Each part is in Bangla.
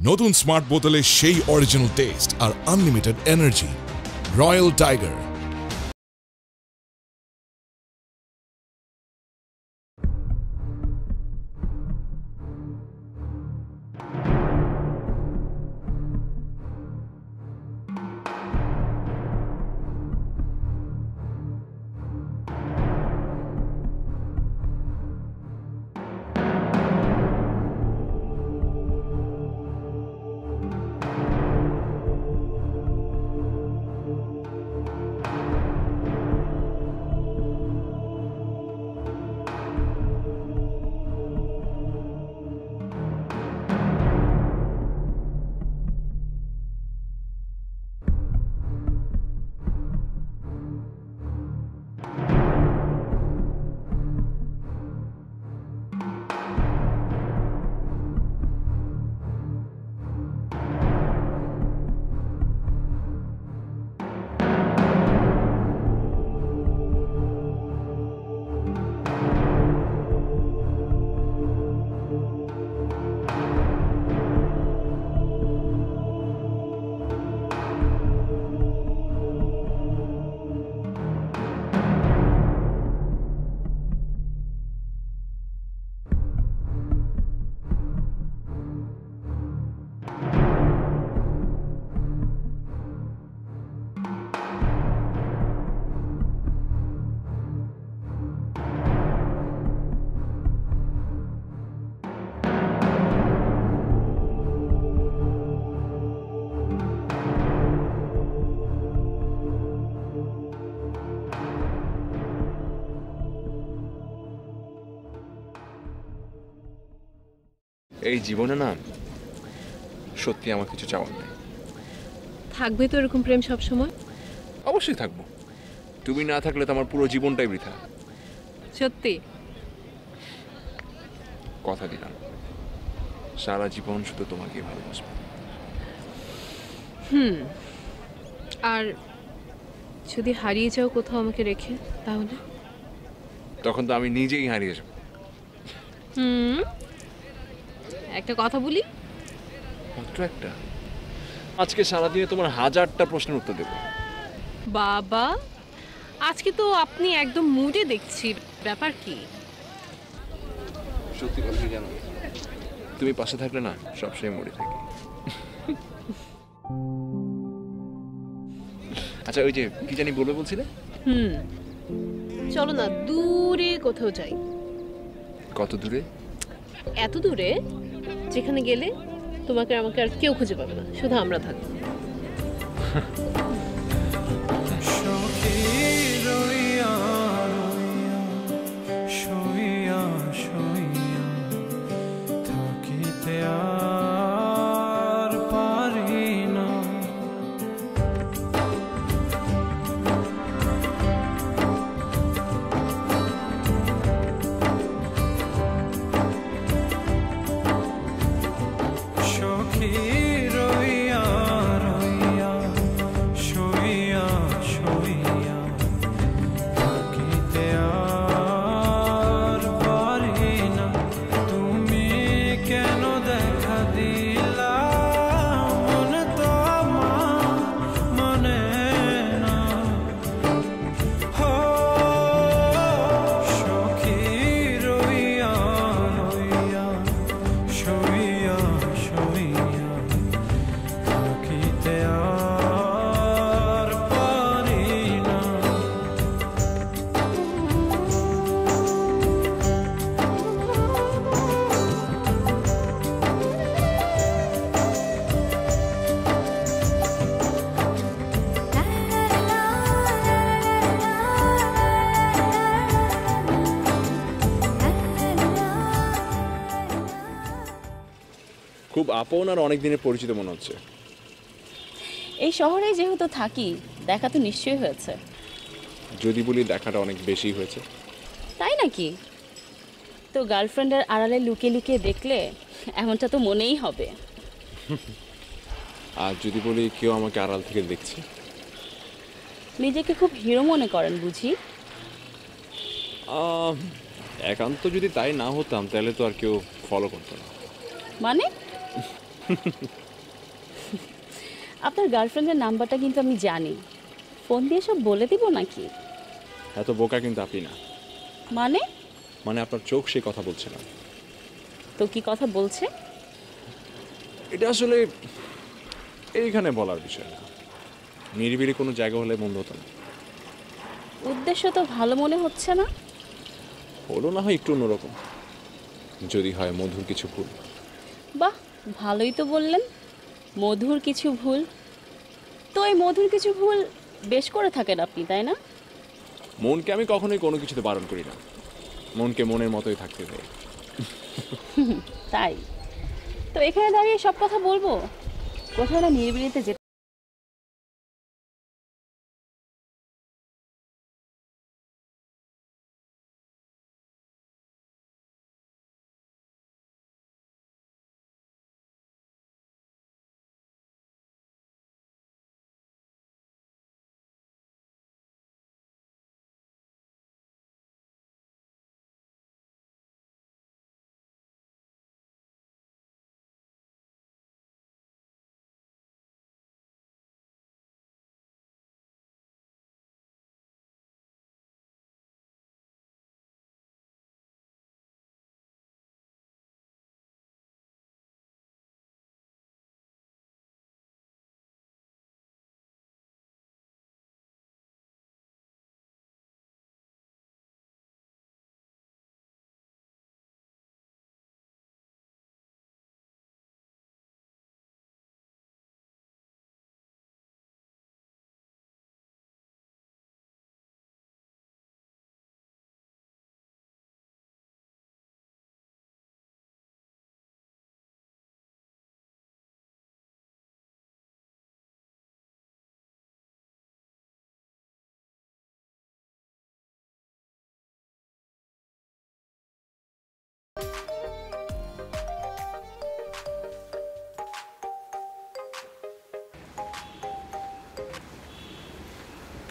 নতুন স্মার্ট বোতলে সেই অরিজিনাল টেস্ট আর আনলিমিটেড এনার্জি। Royal tiger. এই জীবনে না সত্যি আমার কিছু চাওয়ার নেই। থাকবে তো এরকম প্রেম সব সময়? অবশ্যই থাকবো। তুমি না থাকলে তো আমার পুরো জীবনটাই বৃথা। সত্যি? কথা দিলাম সারা জীবন শুধু তোমাকে ভালোবাসবো। আর যদি হারিয়ে যাও কোথাও আমাকে রেখে, তাহলে? তখন তো আমি নিজেই হারিয়ে যাবো। একটা কথা বলি, মাত্র একটা। আজকে সারাদিনে তোমার 1000টা প্রশ্নের উত্তর দেবো। বাবা, আজকে তো আপনি একদম মুডে দেখছি। ব্যাপার কি? সত্যি কথা জানো, তুমি পাশে থাকলে না সবসময় মরে থাকি। আচ্ছা, ওই যে কি জানি বলবে বলছিলে? চলো না দূরে কোথাও যাই। কত দূরে? এত দূরে যেখানে গেলে তোমাকে আমাকে আর কেউ খুঁজে পাবে না, শুধু আমরা থাকবো। খুব আপন আর অনেক দিনের পরিচিত মনে হচ্ছে। এই শহরে যেহেতু থাকি, দেখা তো নিশ্চয়ই হয়েছে। যদি বলি দেখাটা অনেক বেশি হয়েছে। তাই নাকি? তো গার্লফ্রেন্ডের আড়ালে লুকিয়ে লুকিয়ে দেখলে এমনটা তো মনেই হবে। আর যদি বলি কেউ আমাকে আড়াল থেকে দেখছে? নিজেকে খুব হিরো মনে করেন বুঝি? একান্ত যদি তাই না হতাম তাহলে তো আর কেউ ফলো করতো না। মানে? আপনার গার্লফ্রেন্ডের নাম্বারটা কিন্তু আমি জানি, ফোন দিয়ে সব বলে দিব নাকি? এত বোকা কিন্তু আপনি না। মানে? মানে আপনার চোখ সে কথা বলছে না। তো কি কথা বলছে? এটা আসলে এইখানে বলার বিষয় না, নিরিবিলি কোনো জায়গা হলে মন্দ হতো না। উদ্দেশ্য তো ভালো মনে হচ্ছে না। হলো না হয় একটু অন্যরকম, যদি হয় মধুর কিছু ভুল। বাহ, ভালোই তো বললেন, মধুর কিছু ভুল। তো এই মধুর কিছু ভুল বেশ করে থাকেন আপনি, তাই না? মনকে আমি কখনোই কোনো কিছুতে বারণ করি না, মনকে মনের মতোই থাকতে দেয়। তাই তো এখানে দাঁড়িয়ে সব কথা বলবো? কোথাও না নিরিবিলিতে যেতে।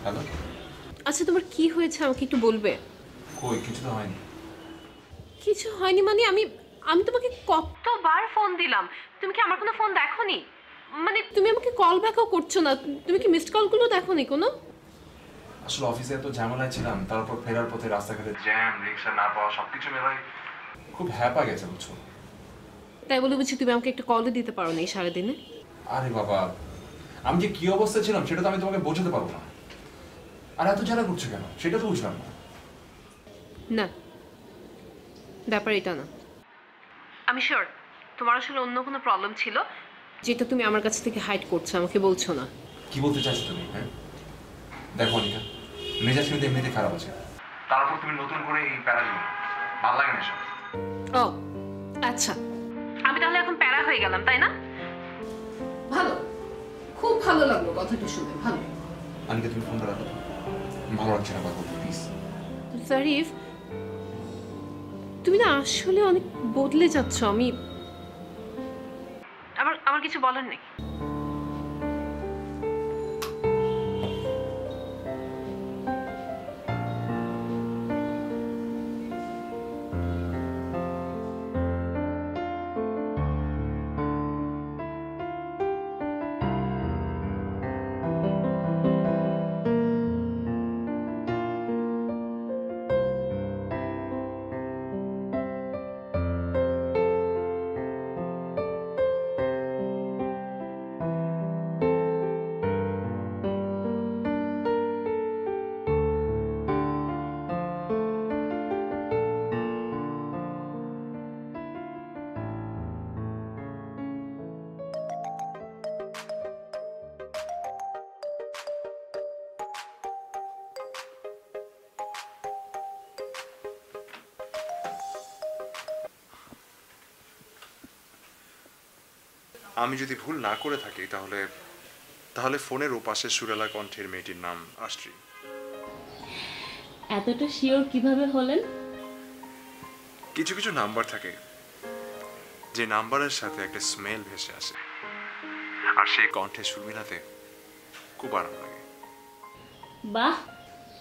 হ্যালো। আচ্ছা, তোমার কি হয়েছে আমাকে একটু বলবে? কই কিছু তো হয়নি। কিছু হয়নি মানে আমি আমি তোমাকে কতবার ফোন দিলাম, তুমি কি আমার কোনো ফোন দেখোনি? মানে তুমি আমাকে কল ব্যাকও করছো না, তুমি কি মিসড কলগুলো দেখোনি কোনো? আসলে অফিসে এত ঝামেলায় ছিলাম, তারপর ফেরার পথে রাস্তাঘাটে জ্যাম, রিক্সা না পাওয়া, সবকিছু মেলায় খুব হ্যাপা গেছে বুঝছো। তাই বলে বুঝি তুমি আমাকে একটা কলও দিতে পারো না এই সারাদিনে? আরে বাবা, আমি যে কি অবস্থায় ছিলাম সেটা তো আমি তোমাকে বোঝাতে পারবো না। আর এত জ্বালা করছো কেন সেটা তো বুঝলাম না। না, ব্যাপার এটা না। আমি শিওর তোমার আসলে অন্য কোনো প্রবলেম ছিল যেটা তুমি আমার কাছ থেকে হাইড করছো, আমাকে বলছো না। কি বলতে চাইছো তুমি? হ্যাঁ দেখো অনিকা, মেজাজ কিন্তু এমনিতে খারাপ আছে, তারপর তুমি নতুন করে এই প্যারা দিও, ভালো লাগে না এসব। ও আচ্ছা, আমি তাহলে এখন প্যারা হয়ে গেলাম তাই না? ভালো, খুব ভালো লাগলো কথাটা শুনে, ভালো। অনিকা তুমি ফোনটা রাখো তো, ভালো লাগছে না কথা বলতে প্লিজ। জারিফ, তুমি না আসলে অনেক বদলে যাচ্ছ। আমি আমার কিছু বলার নেই। আমি যদি ভুল না করে থাকি তাহলে তাহলে ফোনের ওপাশে সুরেলা কণ্ঠের মেয়েটির নাম আশ্রী। এতটা শিওর কিভাবে হলেন? কিছু কিছু নাম্বার থাকে যে নাম্বারের সাথে একটা স্মেল ভেসে আসে, আর সেই কণ্ঠে সুর মিলাতে খুব আরাম লাগে। বাহ,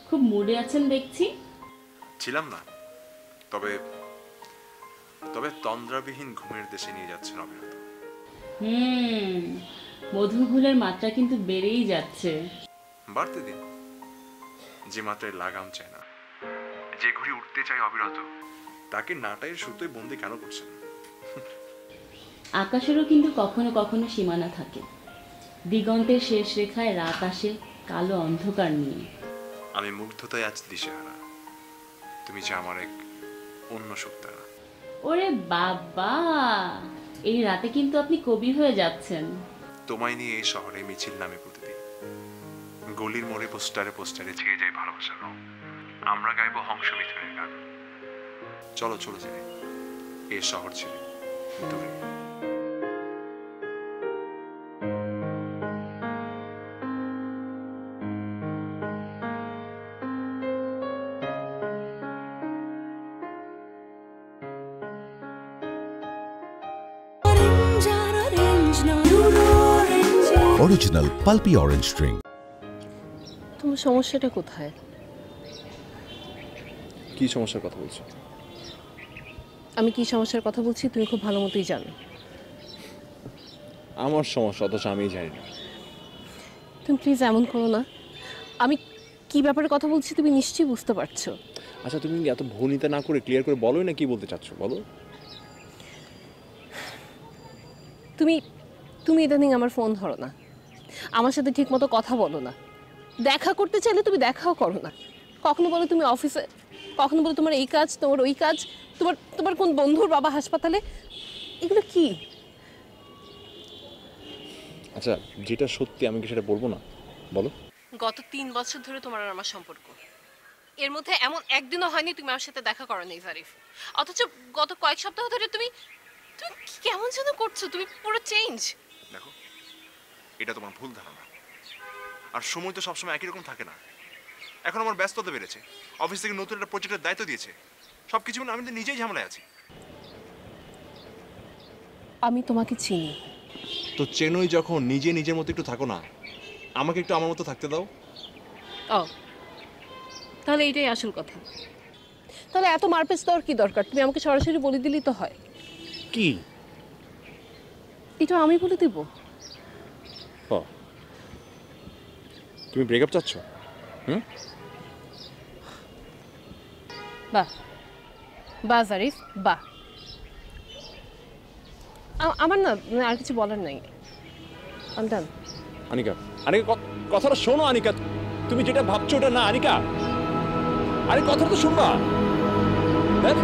খুব মুডে আছেন দেখছি। ছিলাম না, তবে তবে তন্দ্রাবিহীন ঘুমের দেশে নিয়ে যাচ্ছেন অবিরত। মধুর ভুলের মাত্রা কিন্তু বেড়েই যাচ্ছে। বাড়তে দিন। যে মাত্রায় লাগাম চায় না, যে ঘুড়ি উঠতে চায় অবিরত, তাকে নাটাইয়ের সুতোয় বন্দি কেন করছেন? আকাশেরও কিন্তু কখনো কখনো সীমানা থাকে। দিগন্তের শেষ রেখায় রাত আসে কালো অন্ধকার নিয়ে। আমি মুগ্ধতায় আজ দিশেহারা, তুমি যে আমার এক অন্য সত্তারা। ওরে বাবা, এই রাতে কিন্তু আপনি কবি হয়ে যাচ্ছেন। তোমায় নিয়ে এই শহরে মিছিল নামে প্রতিদিন, গলির মোড়ে পোস্টারে পোস্টারে ছেয়ে যায় ভালোবাসার রং। আমরা গাইবো হংস মিথুনের গান। চলো চলো যাই এই শহর ছেড়ে দূরে। Original pulpy orange drink. তোমার সমস্যাটা কোথায়? কি সমস্যার কথা বলছো? আমি কি সমস্যার কথা বলছি তুমি খুব ভালো মতোই জানো। আমার সমস্যা অথচ আমি জানি না। তুমি প্লিজ এমন করো না। আমি কি ব্যাপারে কথা বলছি তুমি নিশ্চয়ই বুঝতে পারছো। আচ্ছা তুমি এত ভনিতা না করে ক্লিয়ার করে বলোই না কি বলতে চাচ্ছ, বলো। তুমি তুমি ইদানিং আমার ফোন ধরো না, আমার সাথে ঠিক মতো কথা বলো না, দেখা করতে চাইলে তুমি দেখাও করো না। কখনো বলো তুমি অফিসে, কখনো বলো তোমার এই কাজ, তোমার ওই কাজ, তোমার তোমার কোন বন্ধুর বাবা হাসপাতালে। এগুলো কি? আচ্ছা যেটা সত্যি আমি কি সেটা বলবো না, বলো। গত 3 বছর ধরে তোমার আর আমার সম্পর্ক, এর মধ্যে এমন একদিনও হয়নি তুমি আমার সাথে দেখা করো নি জারিফ। অথচ গত কয়েক সপ্তাহ ধরে তুমি তুমি কেমন যেন করছো, তুমি পুরো চেঞ্জ। দেখো, এটা তোমার ভুল ধারণা। আর সময় তো সবসময় একই রকম থাকে না। এখন আমার ব্যস্ততা বেড়েছে, অফিস থেকে নতুন একটা প্রজেক্টের দায়িত্ব দিয়েছে, সবকিছু আমি তো নিজেই ঝামেলায় আছি। আমি তোমাকে চিনি। তো চেনই যখন, নিজে নিজের মতো একটু থাকো না, আমাকে একটু আমার মতো থাকতে দাও। ও তাহলে এটাই আসল কথা। তাহলে এত মারপেচ দেওয়ার কি দরকার? তুমি আমাকে সরাসরি বলে দিলেই তো হয়। কি? এটা আমি বলে দেব? তুমি ব্রেকআপ চাচ্ছ? বাহ বাহ জারিফ বাহ। আমার না আর কিছু বলার নাই। আমি ডান। আনিকা, আনিকা কথাটা শোনো। আনিকা তুমি যেটা ভাবছো ওটা না। আনিকা, আরে কথাটা তো শুনবা। দেখ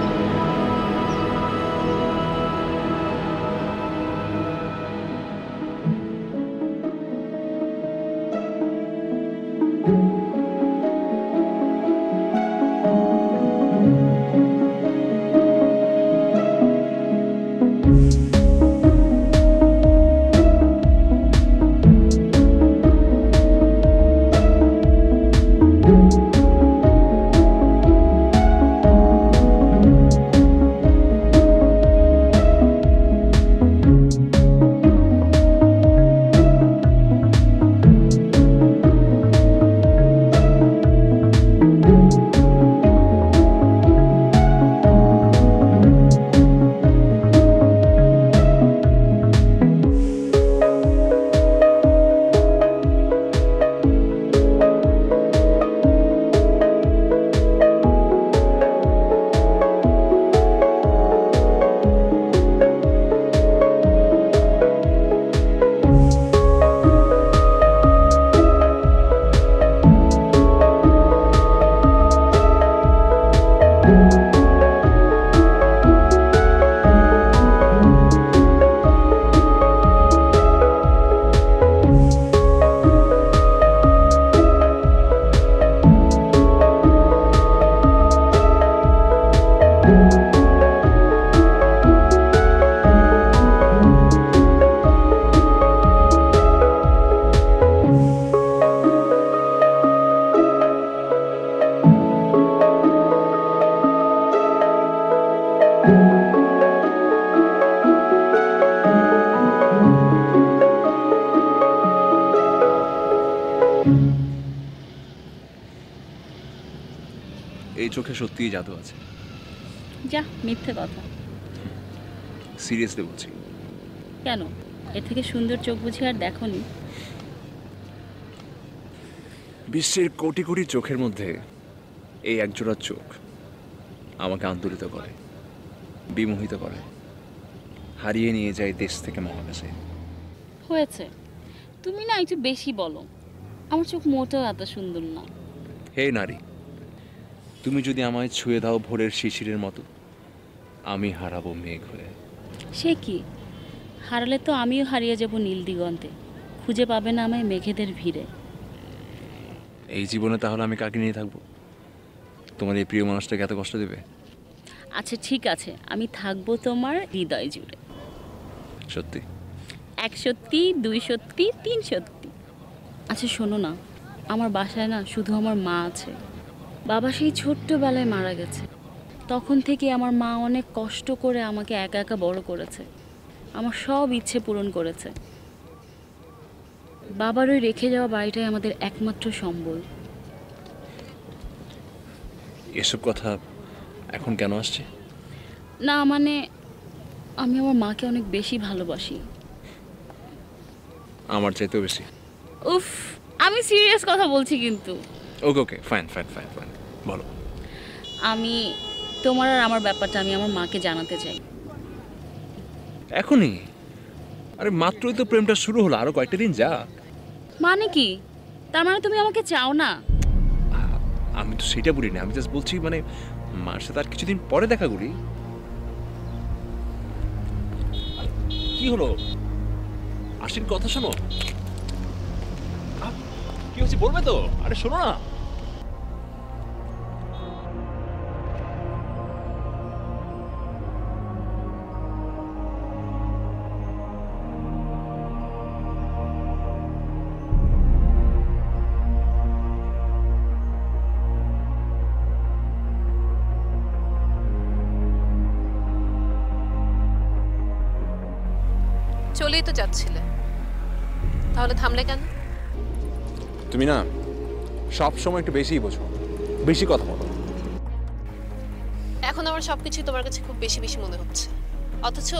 এই চোখে সত্যিই জাদু আছে। যা মিথ্যে কথা। সিরিয়াসলি বলছি। কেন? এর থেকে সুন্দর চোখ বুঝি আর দেখোনি। বিশ্বের কোটি কোটি চোখের মধ্যে এই একজোড়া চোখ আমাকে আন্দোলিত করে, বিমোহিত করে, হারিয়ে নিয়ে যায় দেশ থেকে মহাকাশে। হয়েছে, তুমি না একটু বেশি বলো। আমার চোখ মোটেও এত সুন্দর না। হে নারী, তুমি যদি আমায় ছুঁয়ে দাও ভোরের শিশিরের মতো, আমি হারাবো মেঘ হয়ে। সে কি, হারালে তো আমিও হারিয়ে যাব নীল দিগন্তে, খুঁজে পাবে না আমায় মেঘেদের ভিড়ে। এই জীবনে তাহলে আমি কাকে নিয়ে থাকবো? তোমার এই প্রিয় মানুষটাকে এত কষ্ট দেবে? আচ্ছা ঠিক আছে, আমি থাকবো তোমার হৃদয় জুড়ে। সত্যি? 1 সত্যি, 2 সত্যি, 3 সত্যি। আচ্ছা শোনো না, আমার বাসায় না শুধু আমার মা আছে। বাবা সেই ছোট্টবেলায় মারা গেছে। তখন থেকে আমার মা অনেক কষ্ট করে আমাকে একা একা বড় করেছে, আমার সব ইচ্ছে পূরণ করেছে। বাবার ওই রেখে যাওয়া বাড়িটাই আমাদের একমাত্র সম্বল। এসব কথা এখন কেন আসছে? না মানে, আমি আমার মাকে অনেক বেশি ভালোবাসি। আমার চাইতেও বেশি? উফ, আমি সিরিয়াস কথা বলছি কিন্তু। ওকে ওকে, ফাইন ফাইন ফাইন ফাইন, বলো। আমি তোমার আর আমার ব্যাপারটা আমি আমার মাকে জানাতে চাই। এখনই? আরে মাত্রই তো প্রেমটা শুরু হলো, আরো কয়েকটা দিন যাক। মানে কি? তার মানে তুমি আমাকে চাও না? আমি তো সেটা বলি না, আমি জাস্ট বলছি মানে মার সাথে আর কিছুদিন পরে দেখা করি। কি হলো? আশির কথা শোনো। কি হচ্ছে বলবে তো? আরে শোনো না। চলেই তো যাচ্ছিলে, তাহলে থামলে কেন? তুমি না সব সময় একটু বেশিই বোঝো, বেশি কথা বলো। এখন আমার সবকিছু তোমার কাছে খুব বেশি বেশি মনে হচ্ছে, অথচ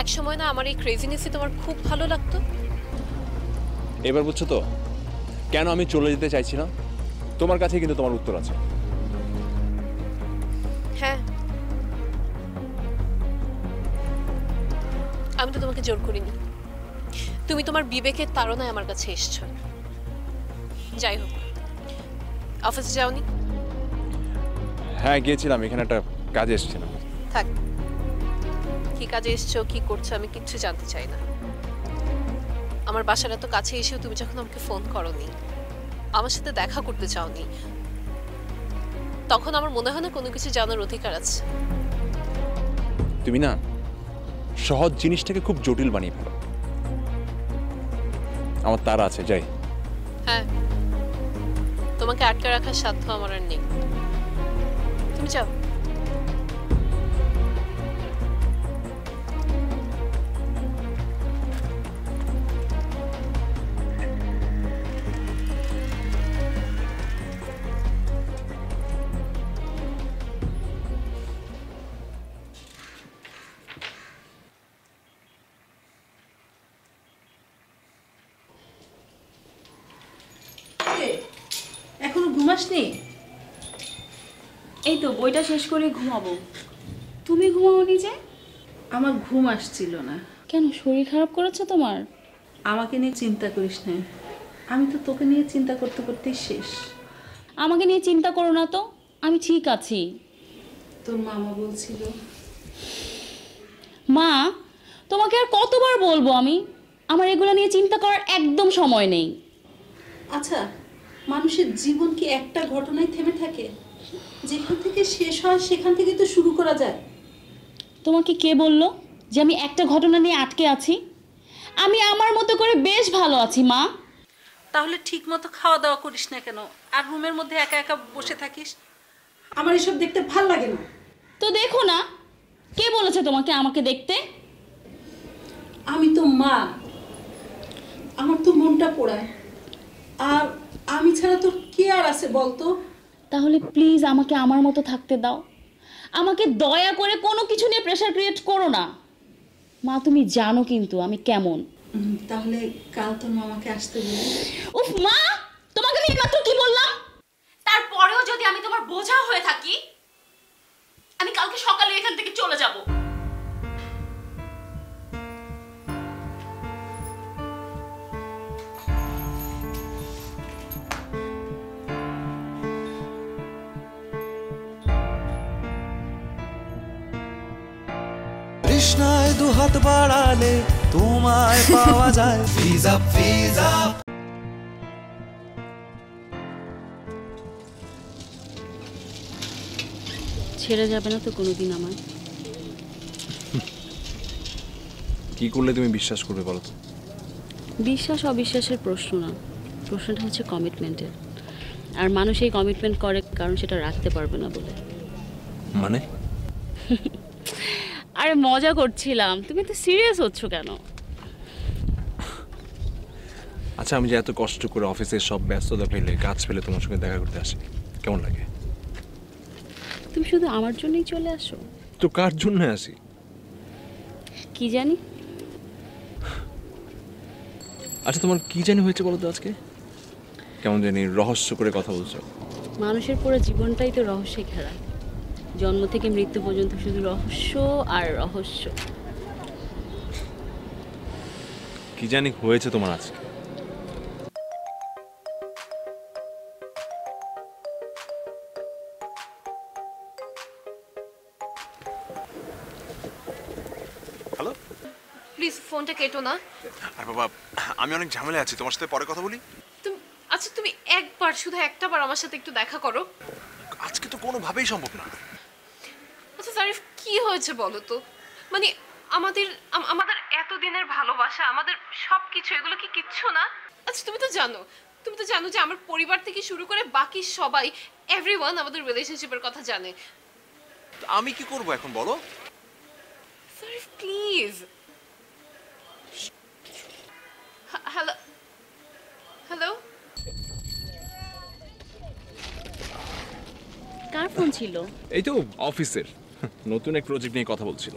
এক সময় না আমার এই ক্রেজিনেসই তোমার খুব ভালো লাগতো। এবার বুঝছো তো কেন আমি চলে যেতে চাইছি না? তোমার কাছে কিন্তু তোমার উত্তর আছে। হ্যাঁ, আমি তো তোমাকে জোর করিনি, তুমি তোমার বিবেকের তাড়নায় আমার কাছে এসছো। যাই হোক, অফিসে যাওনি? হ্যাঁ গিয়েছিলাম, এখানে একটা কাজে এসেছিলাম। থাক, কি কাজে এসছো কি করছো আমি কিচ্ছু জানতে চাই না। আমার বাসার এত কাছে এসেও তুমি যখন আমাকে ফোন করোনি, আমার সাথে দেখা করতে চাওনি, তখন আমার মনে হয় না কোনো কিছু জানার অধিকার আছে। তুমি না সহজ জিনিসটাকে খুব জটিল বানিয়ে ফেলো। আমার তারা আছে, যাই। হ্যাঁ, তোমাকে আটকে রাখার সাধ্য আমার আর নেই, তুমি যাও। এখনো ঘুমাসনি? এই তো বইটা শেষ করে ঘুমাবো। তুমি ঘুমাওনি যে? আমার ঘুম আসছিল না। কেন, শরীর খারাপ করেছে তোমার? আমাকে নিয়ে চিন্তা করিস না, আমি তো তোকে নিয়ে চিন্তা করতে করতেই শেষ। আমাকে নিয়ে চিন্তা করো না তো, আমি ঠিক আছি। তোর মামা বলছিল। মা, তোমাকে আর কতবার বলবো আমি, আমার এগুলো নিয়ে চিন্তা করার একদম সময় নেই। আচ্ছা, মানুষের জীবন কি একটা ঘটনায় থেমে থাকে? যেখান থেকে শেষ হয় সেখান থেকে তো শুরু করা যায়। তোমাকে কে বললো যে আমি একটা ঘটনা নিয়ে আটকে আছি? আমি আমার মতো করে বেশ ভালো আছি মা। তাহলে ঠিক মতো খাওয়া দাওয়া করিস না কেন, আর রুমের মধ্যে একা একা বসে থাকিস? আমার এসব দেখতে ভাল লাগে না। তো দেখো না, কে বলেছে তোমাকে আমাকে দেখতে? আমি তো মা, আমার তো মনটা পোড়ায়, আর আমি ছাড়া তোর কে আর আছে বলতো? তাহলে প্লিজ আমাকে আমার মতো থাকতে দাও। আমাকে দয়া করে কোনো কিছু নিয়ে প্রেশার ক্রিয়েট করো না। মা তুমি জানো কিন্তু আমি কেমন। তাহলে কাল তোর মামাকে আসতে বলি। উফ মা, তোমাকে আমি এইমাত্র কি বললাম? তারপরেও যদি আমি তোমার বোঝা হয়ে থাকি, আমি কালকে সকালে এখান থেকে চলে যাব। তৃষ্ণায় দুহাত বাড়ালে তোমায় পাওয়া যায়। ভিজা ভিজা ছেড়ে যাবে না তো কোনোদিন আমায়? কি করলে তুমি বিশ্বাস করবে বলো তো? বিশ্বাস অবিশ্বাসের প্রশ্ন না, প্রশ্নটা হচ্ছে কমিটমেন্টের। আর মানুষ এই কমিটমেন্ট করে কারণ সেটা রাখতে পারবে না বলে। মানে? আরে মজা করছিলাম, তুমি তো সিরিয়াস হচ্ছ কেন? আচ্ছা, আমি যে এত কষ্ট করে অফিসের সব ব্যস্ততা ফেলে কাজ ফেলে তোমার সঙ্গে দেখা করতে আসি, কেমন লাগে? তুমি শুধু আমার জন্যই চলে আসো? তো কার জন্য আসি? কি জানি। আচ্ছা, তোমার কি জানি হয়েছে বলো তো আজকে? কেমন জানি রহস্য করে কথা বলছো। মানুষের পুরো জীবনটাই তো রহস্যে ঘেরা, জন্ম থেকে মৃত্যু পর্যন্ত শুধু রহস্য আর রহস্য। কি জানি হয়েছে তোমার আজকে। হ্যালো, প্লিজ ফোনটা কেটো না। আর বাবা, আমি অনেক ঝামেলা আছি, তোমার সাথে পরে কথা বলি। তুমি আচ্ছা তুমি একবার, শুধু একটা বার আমার সাথে একটু দেখা করো। আজকে তো কোনোভাবেই সম্ভব না। আচ্ছা জারিফ, কি হয়েছে বলো তো? মানে আমাদের আমাদের এতদিনের ভালোবাসা, আমাদের সবকিছু, এগুলো কি কিচ্ছু না? আচ্ছা তুমি তো জানো যে আমার পরিবার থেকে শুরু করে বাকি সবাই, এভরিওয়ান আমাদের রিলেশনশিপের কথা জানে। আমি কি করব এখন বলো? Zarif please. Hello hello, car phone ছিল? এই তো অফিসের নতুন এক প্রজেক্ট নিয়ে কথা বলছিল।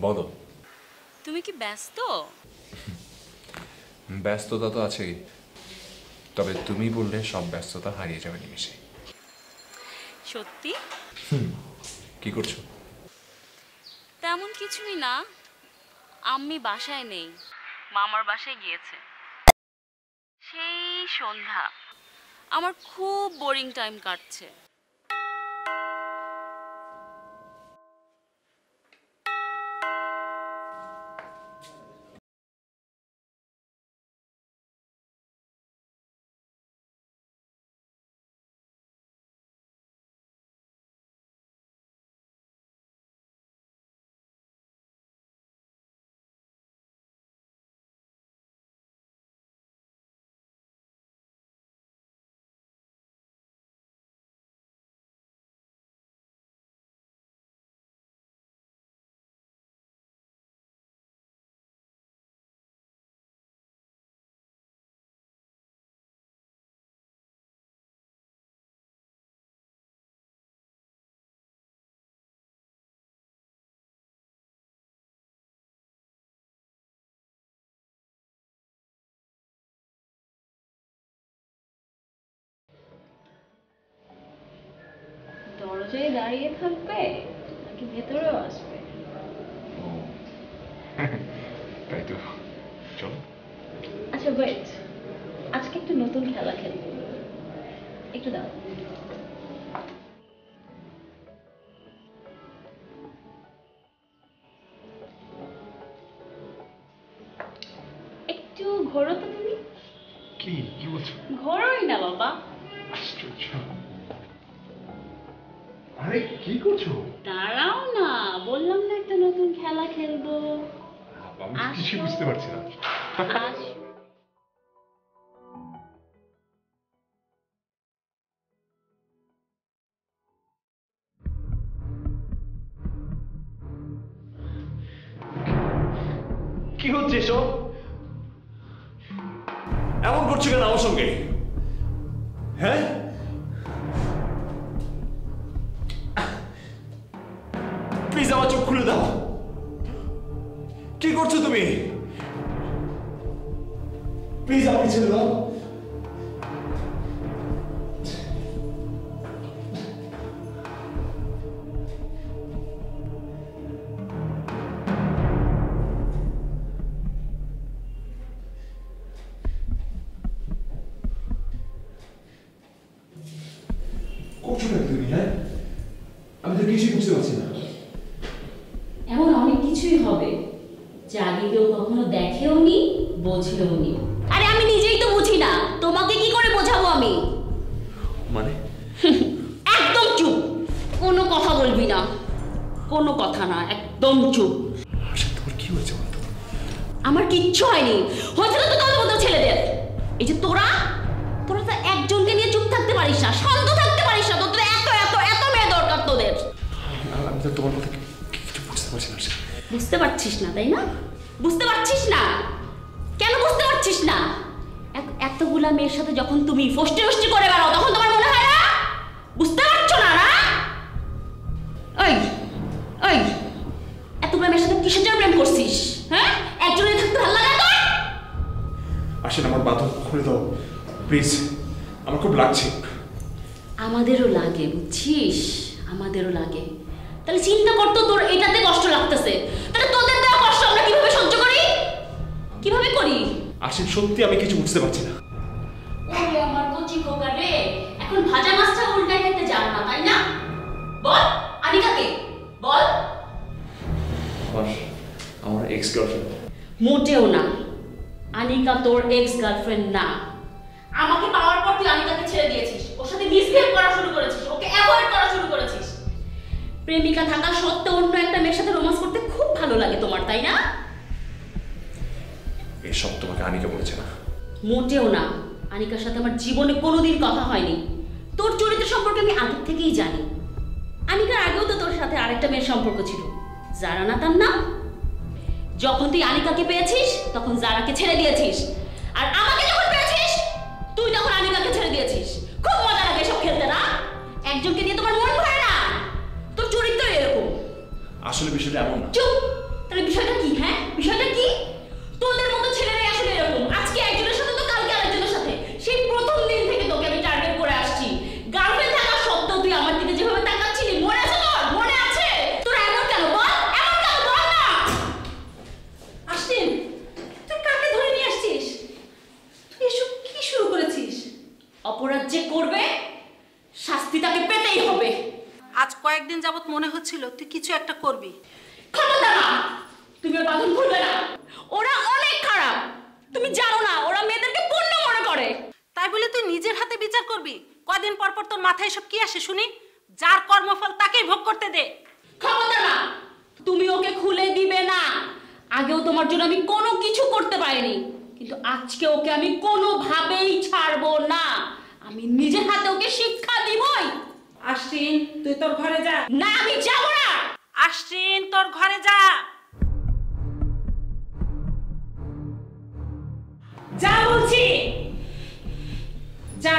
বলো। তুমি কি ব্যস্ত? ব্যস্ততা তো আছেই, তবে তুমি বললে সব ব্যস্ততা হারিয়ে যাবে নিমেষে। সত্যি? কি করছো? তেমন কিছুই না, আম্মি বাসায় নেই, মামার বাসায় গিয়েছে। সেই সন্ধ্যা আমার খুব বোরিং টাইম কাটছে। দরজায় দাঁড়িয়ে থাকবে নাকি ভেতরেও আসবে? তাই তো, চলো। আচ্ছা ওয়েট, আজকে একটা নতুন খেলা খেলবো, একটু দাও। একটু ঘোরো তো তুমি। কি বলছো? ঘোরোই না বাবা। আশ্চর্য। আরে কি করছো? দাঁড়াও না, বললাম না একটা নতুন খেলা খেলবো। আমি কিছু বুঝতে পারছি না। আসো। কি হচ্ছে এসব? এমন করছো কেন আমার সঙ্গে? হ্যাঁ, প্লিজ আমার চোখ খুলে দাও। কি করছো তুমি? প্লিজ আমাকে ছেড়ে দাও। করছো কেন তুমি? হ্যাঁ, আমি তো কিছুই বুঝতে পারছি না। এমন অনেক কিছুই হবে যা আগে কেউ কখনো দেখেও নি, বোঝেও নি। আরে আমি নিজেই তো বুঝি না, তোমাকে কি করে বোঝাবো আমি? মানে? একদম চুপ, কোনো কথা বলবি না, কোনো কথা না, একদম চুপ। আচ্ছা, তোমার কি হয়েছে বলতো? আমার কিচ্ছু হয়নি, হয়েছিল তো তোর মতো ছেলেদের। এই যে তোরা তো একজনকে নিয়ে চুপ থাকতে পারিস না, শান্ত থাকতে পারিস না, তোদের এত এত এত মেয়ে দরকার তোদের। আমি তো তোমার কথা কিছু বুঝতে পারছি না। বুঝতে পারছিস না তাই না? বুঝতে পারছিস না? কেন বুঝতে পারছিস না? এতগুলা মেয়ের সাথে যখন তুমি ফষ্টি নষ্টি করে বেড়াও তখন তোমার মনে হয় না? বুঝতে পারছো না? না ওই ওই এতগুলা মেয়ের সাথে কিসের জন্য প্রেম করছিস? হ্যাঁ, একজনই থাকতে ভালো লাগে তোর? আসেন, আমার বাঁধন খুলে দাও প্লিজ, আমার খুব লাগছে। আমাদেরও লাগে, বুঝছিস? আমাদেরও লাগে। তাহলে চিন্তা করতো, তোর এটাতে কষ্ট লাগতেছে, তাহলে তোদের দেওয়া কষ্ট আমরা কিভাবে সহ্য করি? কিভাবে করি? আসেন, সত্যি আমি কিছু বুঝতে পারছি না। ওরে আমার কচি খোকা রে, এখন ভাজা মাছটা উল্টা খেতে জান না তাই না? বল আনিকাকে বল। আমার এক্স গার্লফ্রেন্ড। মোটেও না, আনিকা তোর এক্স গার্লফ্রেন্ড না। আমাকে পাওয়ার পর তুই আনিকাকে ছেড়ে দিয়েছিস, ওর সাথে মিসবিহেভ করা শুরু করেছিস, ওকে অ্যাভয়েড করা শুরু করেছিস। প্রেমিকা থাকা সত্ত্বেও অন্য একটা মেয়ের সাথে রোম্যান্স করতে খুব ভালো লাগে তোমার, তাই না? এসব তোমাকে আনিকা বলেছে না? মোটেও না, আনিকার সাথে আমার জীবনে কোনোদিন কথা হয়নি। তোর চরিত্র সম্পর্কে আমি আগে থেকেই জানি। আনিকার আগেও তো তোর সাথে আরেকটা মেয়ের সম্পর্ক ছিল, যারা না তার নাম। যখন তুই আনিকাকে পেয়েছিস তখন যারাকে ছেড়ে দিয়েছিস, আর আমাকে যখন পেয়েছিস তুই তখন আনিকাকে ছেড়ে দিয়েছিস। খুব মজা লাগে এসব খেলতে না? একজনকে দিয়ে তোমার মন ভরে না, তোর চরিত্র এরকম। আসলে বিষয়টা এমন না। চুপ, তাহলে বিষয়টা কি? হ্যাঁ, বিষয়টা কি? তোদের মতো ছেলেরাই আসলে এরকম, আজকে একজনের সাথে তো কালকে আরেকজনের সাথে। সেই প্রথম দিন থেকে তোকে আমি টার্গেট করে আসছি। গার্লফ্রেন্ড থাকা সত্ত্বেও তুই আমার দিকে যেভাবে তাকাচ্ছিলি, মনে আছে তোর? মনে আছে? তোর এমন কেন বল? এমন কেন বল না? আসিন, তুই কাকে ধরে নিয়ে আসছিস? তুই এসব কি শুরু করেছিস? অপরাধ যে করবে শাস্তি তাকে পেতেই হবে। আজ কয়েকদিন যাবত মনে হচ্ছিল তুই কিছু একটা করবি। খবরদার না, তুমি ওর বাঁধন খুলবে না। ওরা অনেক খারাপ, তুমি জানো না ওরা মেয়েদেরকে পণ্য মনে করে। তাই বলে তুই নিজের হাতে বিচার করবি? কদিন পর পর তোর মাথায় সব কি আসে শুনি? যার কর্মফল তাকেই ভোগ করতে দে। খবরদার না, তুমি ওকে খুলে দিবে না। আগেও তোমার জন্য আমি কোনো কিছু করতে পারিনি, কিন্তু আজকে ওকে আমি কোনোভাবেই ছাড়বো না। আমি নিজের হাতে ওকে শিক্ষা দিবই। আশ্বিন, তুই তোর ঘরে যা। না, আমি যাব না। আশ্বিন, তোর ঘরে যা। যা বলছি, যা।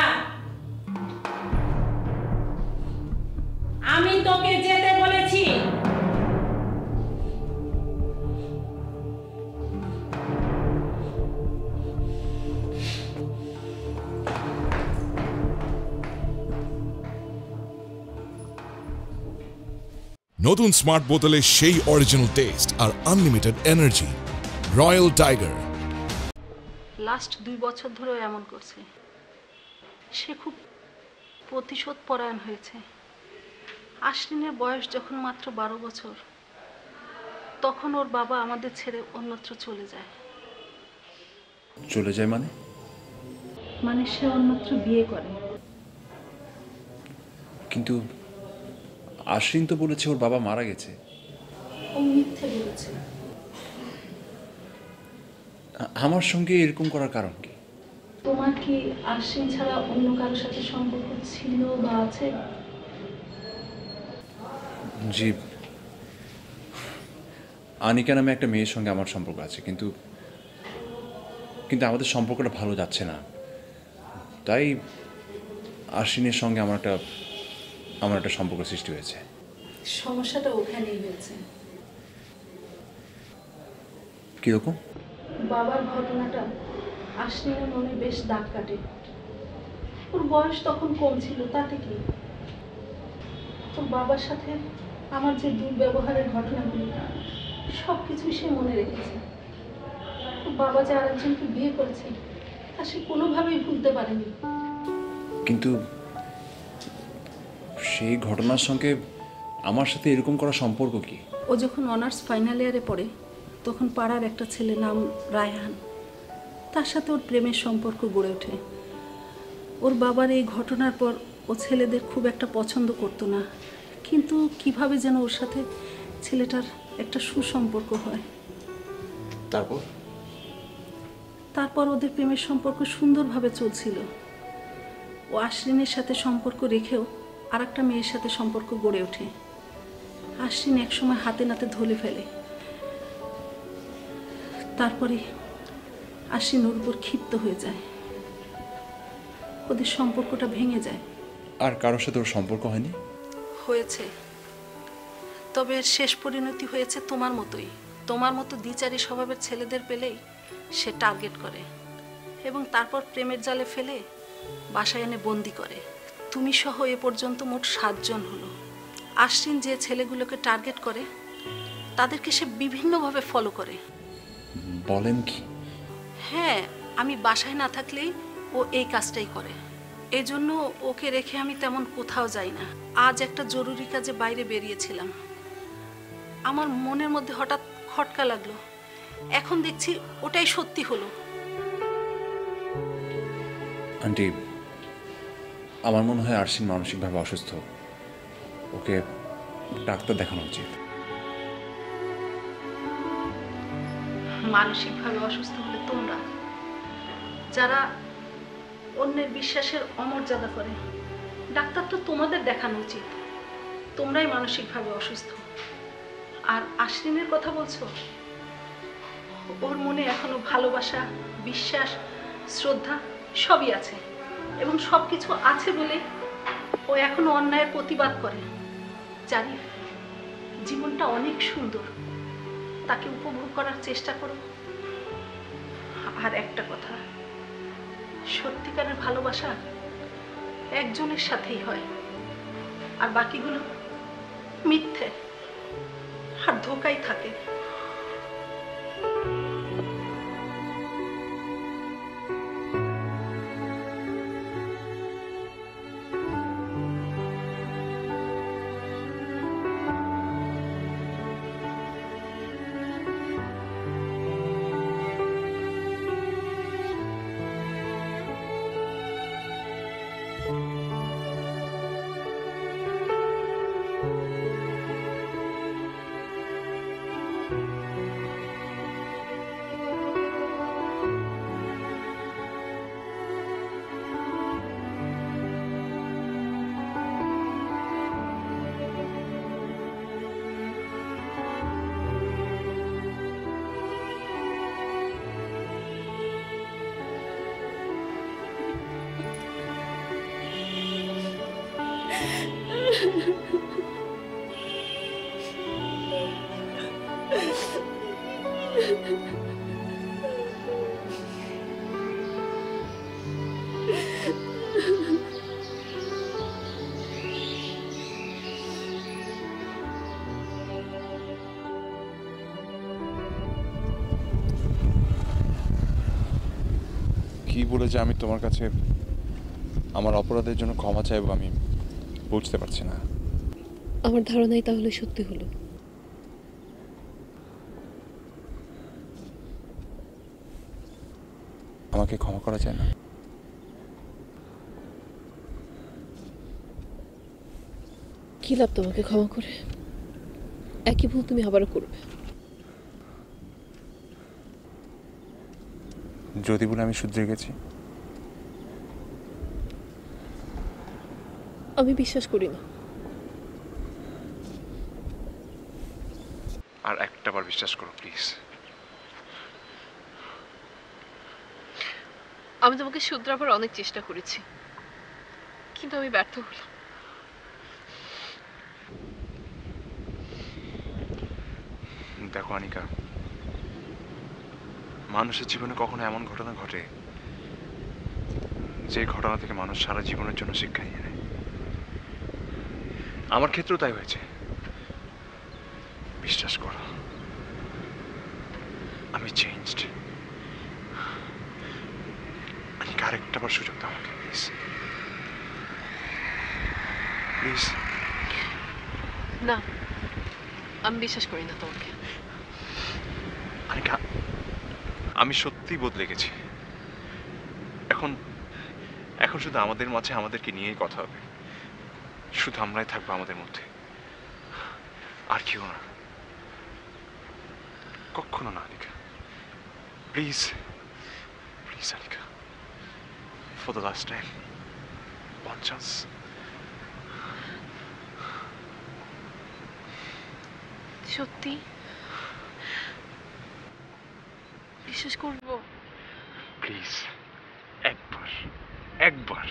আমি তোকে যেতে বলেছি। নতুন স্মার্ট বোতলে সেই অরিজিনাল টেস্ট আর unlimited energy. Royal tiger. Last 2 বছর ধরে এমন করছে। সে খুব প্রতিশোধ পরায়ণ হয়েছে। আশ্বিনের বয়স যখন মাত্র 12 বছর, তখন ওর বাবা আমাদের ছেড়ে অন্যত্র চলে যায়। চলে যায় মানে সে অন্যত্র বিয়ে করে। কিন্তু আশ্বিন তো বলেছে ওর বাবা মারা গেছে। ও মিথ্যে বলেছে। আমার সঙ্গে এরকম করার কারণ কি? তোমার কি আশ্বিন ছাড়া অন্য কারোর সাথে সম্পর্ক ছিল বা আছে? জি, আনিকা নামে একটা মেয়ের সঙ্গে আমার সম্পর্ক আছে, কিন্তু আমাদের সম্পর্কটা ভালো যাচ্ছে না। তাই আশ্বিনের সঙ্গে আমার একটা সম্পর্ক সৃষ্টি হয়েছে। সমস্যাটা ওখানেই হয়েছে। কিরকম? বাবার ঘটনাটা আশ্বিনের মনে বেশ দাগ কাটে। ওর বয়স তখন কম ছিল, তাতে কি? ওর বাবার সাথে আমার যে দুর্ব্যবহারের ঘটনাগুলি, সব কিছুই সে মনে রেখেছে। ওর বাবা যে আরেকজনকে বিয়ে করেছে তা সে কোনোভাবেই ভুলতে পারেনি। কিন্তু সেই ঘটনার সঙ্গে আমার সাথে এরকম করা সম্পর্ক কি? ও যখন অনার্স ফাইনাল ইয়ারে পড়ে, তখন পাড়ার একটা ছেলে নাম রায়হান, তার সাথে ওর প্রেমের সম্পর্ক গড়ে ওঠে। ওর বাবার এই ঘটনার পর ও ছেলেদের খুব একটা পছন্দ করতো না, কিন্তু কিভাবে যেন ওর সাথে ছেলেটার একটা সুসম্পর্ক হয়। তারপর ওদের প্রেমের সম্পর্ক সুন্দরভাবে চলছিল। ও আশ্বিনের সাথে সম্পর্ক রেখেও আর একটা মেয়ের সাথে সম্পর্ক গড়ে ওঠে। আশ্বিন একসময় হাতে নাতে ধরে ফেলে। তারপরে আশ্বিন ওর উপর ক্ষিপ্ত হয়ে যায়। ওদের সম্পর্কটা ভেঙে যায়। আর কারোর সাথে ওর সম্পর্ক হয়নি? হয়েছে, তবে এর শেষ পরিণতি হয়েছে তোমার মতোই। তোমার মতো দ্বিচারী স্বভাবের ছেলেদের পেলেই সে টার্গেট করে এবং তারপর প্রেমের জালে ফেলে বাসায় এনে বন্দি করে। তুমি সহ এ পর্যন্ত মোট 7 জন হলো। আশ্বিন যে ছেলেগুলোকে টার্গেট করে তাদেরকে সে বিভিন্নভাবে ফলো করে। বলেন কি? হ্যাঁ, আমি বাসায় না থাকলেই ও এই কাজটাই করে। এজন্য ওকে রেখে আমি তেমন কোথাও যাই না। আজ একটা জরুরি কাজে বাইরে বেরিয়েছিলাম, আমার মনের মধ্যে হঠাৎ খটকা লাগলো। এখন দেখছি ওটাই সত্যি হলো। আন্টি, আমার মনে হয় আশ্বিন মানসিকভাবে অসুস্থ। ওকে ডাক্তার দেখানো উচিত। মানসিকভাবে অসুস্থ হলে তোমরা, যারা অন্যের বিশ্বাসের অমর্যাদা করে, ডাক্তার তো তোমাদের দেখানো উচিত। তোমরাই মানসিকভাবে অসুস্থ। আর আশ্বিনের কথা বলছো, ওর মনে এখনো ভালোবাসা, বিশ্বাস, শ্রদ্ধা সবই আছে, এবং সব কিছু আছে বলে ও এখনো অন্যায়ের প্রতিবাদ করে। জানি জীবনটা অনেক সুন্দর, তাকে উপভোগ করার চেষ্টা করো। আর একটা কথা, সত্যিকারের ভালোবাসা একজনের সাথেই হয়, আর বাকিগুলো মিথ্যে আর ধোঁকাই থাকে। কি বলে যে আমি তোমার কাছে আমার অপরাধের জন্য ক্ষমা চাইবো আমি বুঝতে পারছি না। আমার ধারণাই তাহলে সত্যি হলো। আমাকে ক্ষমা করা যায় না? কি লাভ তোমাকে ক্ষমা করে? একই ভুল তুমি আবারও করবে। যদি বলে আমি শুধরে গেছি? আমি বিশ্বাস করি না। আর একটা বার বিশ্বাস করো প্লিজ। আমি তোমাকে শুধরাবার অনেক চেষ্টা করেছি, কিন্তু আমি ব্যর্থ হলাম। দেখো আনিকা, মানুষের জীবনে কখনো এমন ঘটনা ঘটে যে ঘটনা থেকে মানুষ সারা জীবনের জন্য শিক্ষা নিয়ে নেয়। আমার ক্ষেত্রেও তাই হয়েছে। বিশ্বাস করো, আমি চেঞ্জড। আনিকা, আরেকটা বার সুযোগ দাও আমাকে প্লিজ, প্লিজ। না, আমি বিশ্বাস করি না তোমাকে। আনিকা, আমি সত্যিই বদলে গেছি। এখন এখন শুধু আমাদের মাঝে আমাদেরকে নিয়েই কথা হবে। শুধু আমরাই থাকবো আমাদের মধ্যে, আর কেউ না, কখনো না। Anika please, please Anika, for the last time, one chance. সত্যি বিশ্বাস করবো? প্লিজ, একবার, একবার।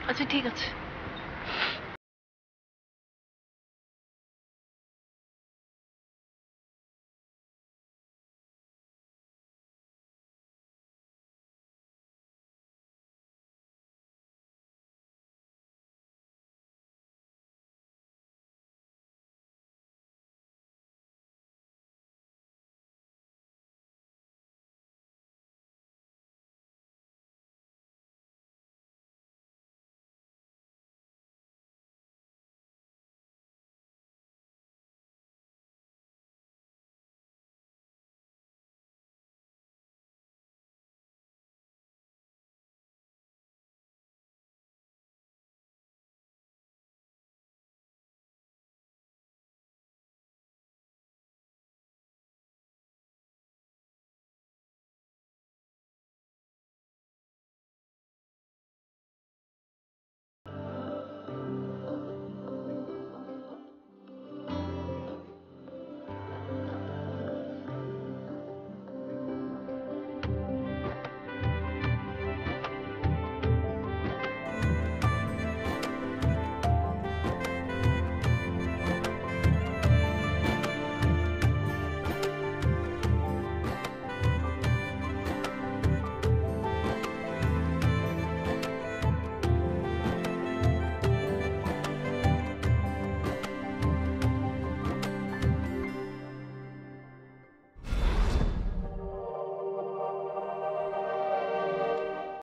আচ্ছা ঠিক আছে।